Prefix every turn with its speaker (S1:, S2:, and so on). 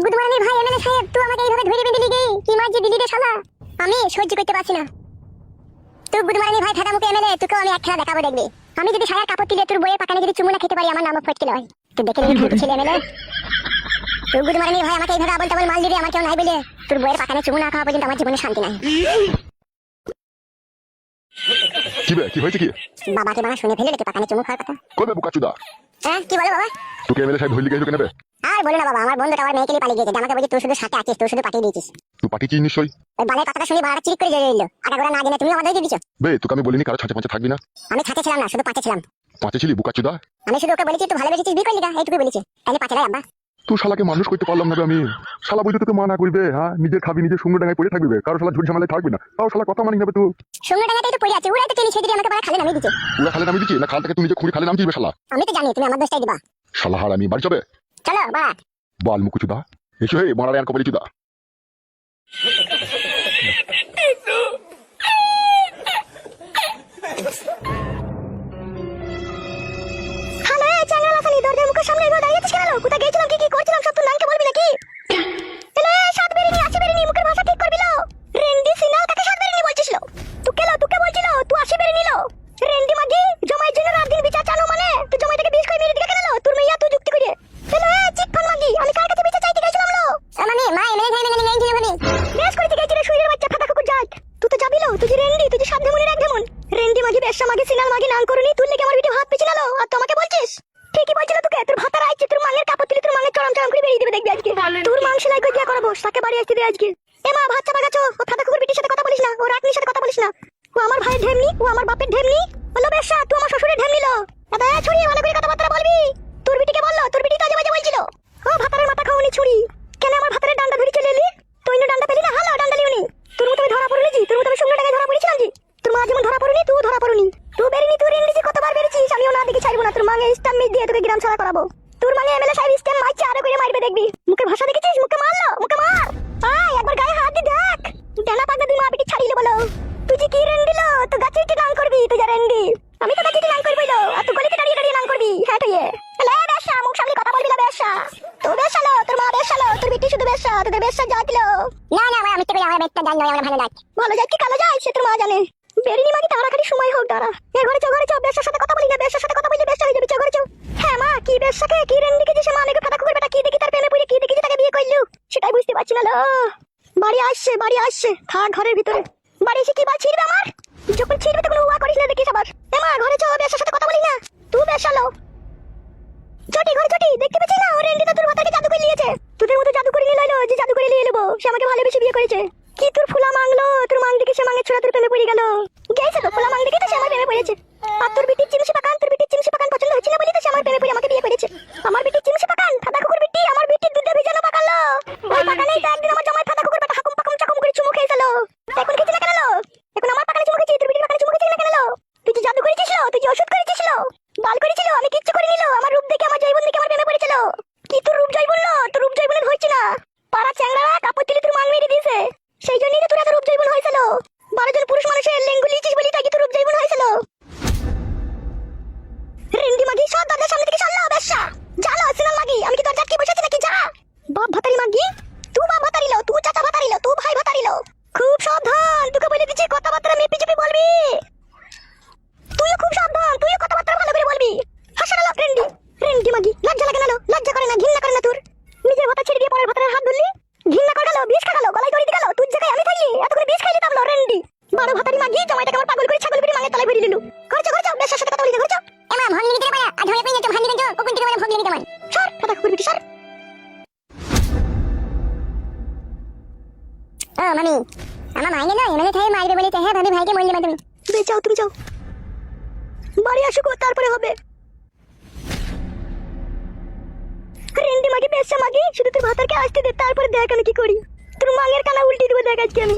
S1: Good morning ভাই MLA সাহেব, তুই আমাকে এইভাবে ধরে বেঁধে দিলি কি মাঝে দিলি রে শালা, আমি সহ্য করতে পারছি না। তুই গুড মর্নিং ভাই ফাটা মুখে এমএলএ, তোকে আমি এক খেলা দেখাবো দেখবি। আমি যদি সারা কাপড় তুলে তোর বইয়ের পাকানে যদি চুমু না খেতে পারি, আমার নামও ফটকে লয়। তুই দেখে নিবি খাঁটি ছেলে এমএলএ। তুই গুড মর্নিং ভাই আমাকে এইভাবে আবল তাবল মাল দিবি, আমার কেউ নাই বলে তোর বইয়ের পাকানে চুমু না খাওয়া পর্যন্ত আমার জীবনে শান্তি নাই।
S2: কি হয়েছে কি?
S1: বাবাকে বাবা শুনে ফেলে রেখে পাকানে চুমু খাওয়ার কথা।
S2: কবে বুকাচুদা?
S1: হ্যাঁ কি বলে বাবা?
S2: তোকে এমএলএ সাহেব ধরলি গেছো কেন বে?
S1: আর বলো না বাবা, আমার বন্ধুটা আমার মেয়েকে নিয়ে পালিয়ে গেছে। আমাকে বলছে তুই শুধু সাথে আছিস, তুই শুধু পাঠিয়ে দিয়েছিস।
S2: তুই পাঠিয়েছিস নিশ্চয়ই।
S1: ওই বালের কথাটা শুনে বাড়া চিরিক করে জ্বলে এলো। আগাগোড়া না জেনে তুমি আমাদের দিয়ে দিছো।
S2: বে তোকে আমি বলিনি কারো ছাঁচে পাঁচে থাকবি না।
S1: আমি ছাতে ছিলাম না, শুধু পাঁচে ছিলাম।
S2: পাঁচে ছিলি বুকাচুদা?
S1: আমি শুধু ওকে বলেছি তুই ভালোবেসেছিস বিয়ে করলি না, এইটুকু বলেছি। তাহলে পাঁচে লাই আব্বা।
S2: তুই শালাকে মানুষ করতে পারলাম না বে আমি। শালা বুঝতে তোকে মানা করবে, হ্যাঁ নিজে খাবি নিজে সঙ্গে ডাঙায় পড়ে থাকবি, কারো শালা ঝুট ঝামেলায় থাকবি না। তাও শালা কথা মানি যাবে তুই।
S1: সঙ্গে ডাঙাতেই তো পড়ে আছে, ওরাই তো টেনে ছেড়ে দিয়ে আমাকে বাড়া খালে নামিয়ে দিচ্ছে।
S2: পুরা খালে নামিয়ে দিচ্ছি না, খাল থেকে তুই নিজে খুঁড়ি খালে নামছিস বে শালা।
S1: আমি তো জানি তুমি আমার দোষটাই দিবা।
S2: শালা হার আমি বাড়ি যাবে।
S1: চলো বাড়া।
S2: বাল মুকুচুদা এসো হে মারারে আর কবলি চুদা।
S1: হ্যালো এই চ্যাংড়া খালি দরজার মুখের সামনে এভাবে দাঁড়িয়ে আছিস কেন? কোথায় গিয়েছিলাম কি করছিলাম সব তোর নামকে বলবি নাকি? এলে সাত বেরিনি আসি বেরিনি, মুখের ভাষা ঠিক করবি লো। রেন্ডি সিনাল কাকে সাত বেরিনি বলছিস লো? তোকে বলছিল তুই আসি বেরিনি লো। রেন্ডি মাগি জমাইয়ের জন্য রাত দিন বিচার চানো মানে তুই জমাইটাকে বিষ করে মেরে দিকে কেন লো? তোর মেয়া তুই যুক্তি করে। এলে চিকফান মাগি আমি কার কাছে বিচার চাইতে গেছিলাম লো? মানে মা এমএলএ সাহেব এখানে নেই ছিল মানে। বেশ করে গেছিস রে শুইরের বাচ্চা ফাটা কুকুর জাত। তুই তো যাবি লো, তুই যে রেন্ডি, তুই যে সাত ধেমনের এক ধেমন। রেন্ডি মাগি বেশা মাগি সিনাল মাগি নাং করুনি, তুই লেগে আমার ভিটে হাত পিছলালো আর তোমাকে বলছিস। ঠিকই বলছিল তোকে, তোর ভাতার আইছে তোর মাংয়ের কাপড় তুলে তোর মাংয়ের চরম চরম করে বেরিয়ে দিবে দেখবি আজকে। তোর মাংস লাই কই দিয়া করবো তাকে বাড়ি আসতে দে আজকে। এ মা ভাত চাপা গেছো, ও ফাটা কুকুর বিটির সাথে কথা বলিস না, ও রাটনির সাথে কথা বলিস না। ও আমার ভাইয়ের ঢেমনি, ও আমার বাপের ঢেমনি। বলো বেশা তুই আমার শ্বশুরের ঢেমনি লো। এবে ছুরি ভালো করে কথাবার্তা বলবি। তোর বিটিকে বললো, তোর বিটি কাজে বাজে বলছিল। ও ভাতারের মাথা খাওনি ছুরি। কেন আমার ভাতারের ডান্ডা ধরে চলে এলি? তুই না ডান্ডা পেলি না, হালো ডান্ডা লিওনি। তোর মতো আমি ধরা পড়লি জি, তোর মতো আমি সঙ্গে টাকায় ধরা পড়েছিলাম জি। তোর মা যেমন ধরা পড়ুনি তুই ধরা পড়ুনি। তুই বেরিনি, তুই রেন্ডিজি কতবার বেরিয়েছিস, আমিও না দেখে ছাড়বো না। তোর মাঙে স্ট্যাম্প দিয়ে তোকে গ্রাম ছাড়া করাবো। তোর মাঙে এমএলএ সাহেব স্ট্যাম্প মারছে, আরো করে মারবে দেখবি। মুখের ভাষা দেখেছিস, মুখে মারলো, মুখে মার। আয় একবার গায়ে হাত দিয়ে দেখ, ডানা পাগলা দুই মা বিটি ছাড়িলে বলো। তুই যে কি রেন্ডি লো, তো গাছে উঠে নাং করবি তুই যা রেন্ডি। আমি তো গাছে উঠে নাং করবি লো, আর তুই গলিতে দাঁড়িয়ে দাঁড়িয়ে নাং করবি। হ্যাঁ তুই এলে বেশা মুখ সামনে কথা বলবি না বেশা। তো বেশা লো, তোর মা বেশা লো, তোর বিটি শুধু বেশা, তোদের বেশা জাত লো। না না ভাই আমি তো আমার বেশটা জানি না, আমার ভালো লাগে। ভালো যায় কি কালো যায় সে তোর মা জানে। বেরিনি মাগি তাড়াতাড়ি সময় হোক দাঁড়া। এ ঘরে চো বেশার সাথে কথা বলি না, বেশার সাথে কথা বললে বেশা হয়ে যাবে। চো ঘরে চো। হ্যাঁ মা কি বেশাকে কি রেন্ডিকে যে সে মা নাকি ফাটা কুকুর বেটা কি দেখি তার প্রেমে পড়ে কি দেখি যে তাকে বিয়ে করলু সেটাই বুঝতে পারছি না লো। বাড়ি আসছে থাক ঘরের ভিতরে। বাড়ি এসে কি বাল ছিড়বে আমার? যখন ছিড়বে তখন উয়া করিস না দেখিস আবার। এ মা ঘরে চো, বেশার সাথে কথা বলি না। তুই বেশা লো চটি ঘরে চটি, দেখতে পাচ্ছিস না ও রেন্ডি তো তোর মাথাকে জাদু করে নিয়েছে। তোদের মতো জাদু করে নিয়ে লইলো যে জাদু করে নিয়ে নেবো, সে আমাকে ভালোবেসে বিয়ে করেছে। কি তোর ফুলা মাংলো, তোর মাং দেখে সে মাঙের ছোড়া তোর প্রেমে পড়ে গেল। গেছে তো ফুলা মাং দেখে তো সে আমার প্রেমে পড়েছে। আর তোর বিটির চিমসি পাকান পছন্দ হচ্ছে না বলি তো সে আমার প্রেমে পড়ে আমাকে বিয়ে করেছে। আমার বিটির চিমসি পাকান ফাটা কুকুর বিটি, আমার বিটির দুধে ভেজানো পাকালো। ওই পাকানেই তো একদিন আমার জামাই ফাটা কুকুর বেটা হাকুম পাকুম চাকুম করে চুমু খেয়ে ফেলো। এখন খেয়েছি না কেন লো? এখন আমার পাকানে চুমু খেয়েছি, তোর বিটির পাকানে চুমু খেয়েছি না কেন লো? তুই যে জাদু করেছিস লো, তুই যে ওষুধ করেছিস লো, বাল করেছিল, আমি কিচ্ছু করে নিল। আমার রূপ দেখে আমার জৈবন দেখে আমার প্রেমে পড়েছিল। কি তোর রূপ জৈবন লো? তোর রূপ জৈবনে ধরছি না, পাড়া চ্যাংড়া কাপড় তুলে তোর মাং মেরে দিয়েছে। সেই জন্যই তো তোর এত রূপ জৈবন হয়েছিল। 12 জন পুরুষ মানুষের লেঙ্গু লিচিস বলি তাই কি তোর রূপ জৈবন হয়েছিল। রেন্ডি মাগি সব দরজার সামনে থেকে সরলো বেশা। জানো সিনাল মাগি আমি কি দরজা কি বসে আছি নাকি? যা বাপ ভাতারি মাগি, তুই বাপ ভাতারি লো, তুই চাচা ভাতারি লো, তুই ভাই ভাতারি লো। খুব সাবধান, তোকে বলে দিচ্ছি কথাবার্তা মেপে চেপে বলবি। তুইও খুব সাবধান, তুইও কথাবার্তা ভালো করে বলবি। হাসানা লোক রেন্ডি মাগি লজ্জা লাগে না লো? লজ্জা করে না, ঘৃণা করে না তোর? নিজের ভাতা ছেড়ে দিয়ে পরের ভাতারের হাত ধরলি, ঘৃণা করে গেল, বিষ খাগালো, গলায় দড়ি দিয়ে গেল। তুই জায়গায় আমি থাকি এত করে বিষ খাইলি তাবলো রেন্ডি। বড় ভাতারি মাগি জামাইটাকে আমার পাগল করে ছাগল করে মাঙের তলায় ভরে দিলু। ঘরে চো বেশার সাথে কথা বলি, ঘরে চো। এমা ভাঙলি দিতে পারে আর ধরে পেয়ে তো ভাঙলি দিতে কোকুন থেকে মানে ভাঙলি দিতে মান। সর ফাটা কুকুর বিটি সর। মামি আমার মাইনে না এমএলএ সাহেব মারবে বলি তো। হ্যাঁ ভাবি ভাইকে মরলে মারবে। তুমি যাও বাড়ি আসুক তারপরে হবে। রেন্ডি মাগি বেশা মাগি শুধু তোর ভাতারকে আসতে দে, তারপরে দেখ আমি কি করি। তোর মাঙের কানা উল্টে দেবো দেখ আজকে আমি।